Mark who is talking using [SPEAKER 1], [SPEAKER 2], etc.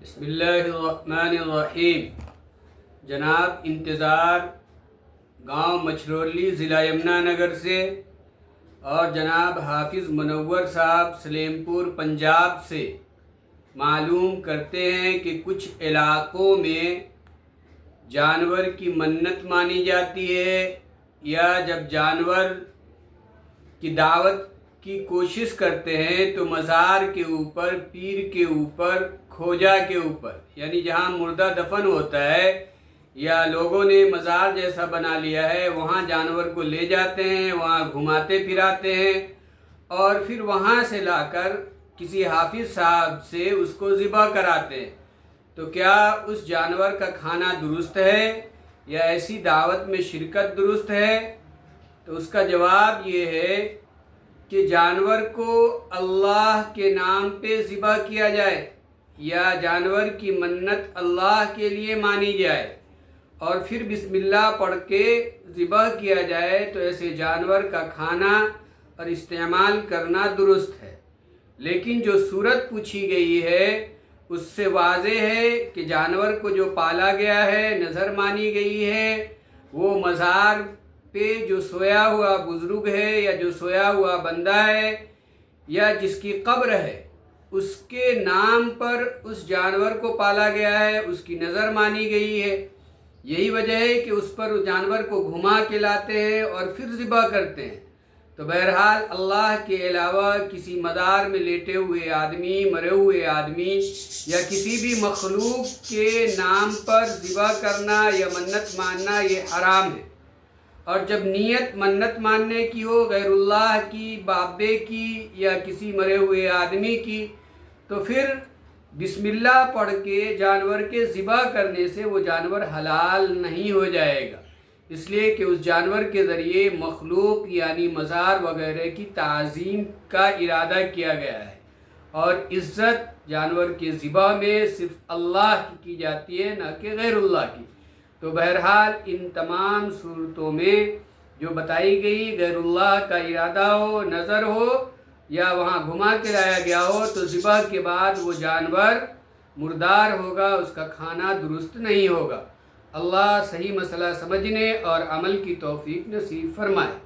[SPEAKER 1] بسم اللہ الرحمن الرحیم۔ جناب انتظار گاؤں مچھرولی ضلع یمنا نگر سے اور جناب حافظ منور صاحب سلیم پور پنجاب سے معلوم کرتے ہیں کہ کچھ علاقوں میں جانور کی منت مانی جاتی ہے، یا جب جانور کی دعوت کی کوشش کرتے ہیں تو مزار کے اوپر، پیر کے اوپر، کھوجا کے اوپر، یعنی جہاں مردہ دفن ہوتا ہے یا لوگوں نے مزار جیسا بنا لیا ہے، وہاں جانور کو لے جاتے ہیں، وہاں گھماتے پھراتے ہیں اور پھر وہاں سے لا کر کسی حافظ صاحب سے اس کو ذبح کراتے ہیں۔ تو کیا اس جانور کا کھانا درست ہے یا ایسی دعوت میں شرکت درست ہے؟ تو اس کا جواب یہ ہے کہ جانور کو اللہ کے نام پہ ذبح کیا جائے یا جانور کی منت اللہ کے لیے مانی جائے اور پھر بسم اللہ پڑھ کے ذبح کیا جائے، تو ایسے جانور کا کھانا اور استعمال کرنا درست ہے۔ لیکن جو صورت پوچھی گئی ہے اس سے واضح ہے کہ جانور کو جو پالا گیا ہے، نظر مانی گئی ہے، وہ مزار پہ جو سویا ہوا بزرگ ہے یا جو سویا ہوا بندہ ہے یا جس کی قبر ہے، اس کے نام پر اس جانور کو پالا گیا ہے، اس کی نظر مانی گئی ہے۔ یہی وجہ ہے کہ اس پر جانور کو گھما کے لاتے ہیں اور پھر ذبح کرتے ہیں۔ تو بہرحال اللہ کے علاوہ کسی مزار میں لیٹے ہوئے آدمی، مرے ہوئے آدمی یا کسی بھی مخلوق کے نام پر ذبح کرنا یا منت ماننا یہ حرام ہے۔ اور جب نیت منت ماننے کی ہو غیر اللہ کی، بابے کی یا کسی مرے ہوئے آدمی کی، تو پھر بسم اللہ پڑھ کے جانور کے ذبح کرنے سے وہ جانور حلال نہیں ہو جائے گا، اس لیے کہ اس جانور کے ذریعے مخلوق یعنی مزار وغیرہ کی تعظیم کا ارادہ کیا گیا ہے، اور عزت جانور کے ذبح میں صرف اللہ کی جاتی ہے، نہ کہ غیر اللہ کی۔ تو بہرحال ان تمام صورتوں میں جو بتائی گئی، غیر اللہ کا ارادہ ہو، نظر ہو یا وہاں گھما کے لایا گیا ہو، تو ذبح کے بعد وہ جانور مردار ہوگا، اس کا کھانا درست نہیں ہوگا۔ اللہ صحیح مسئلہ سمجھنے اور عمل کی توفیق نصیب فرمائے۔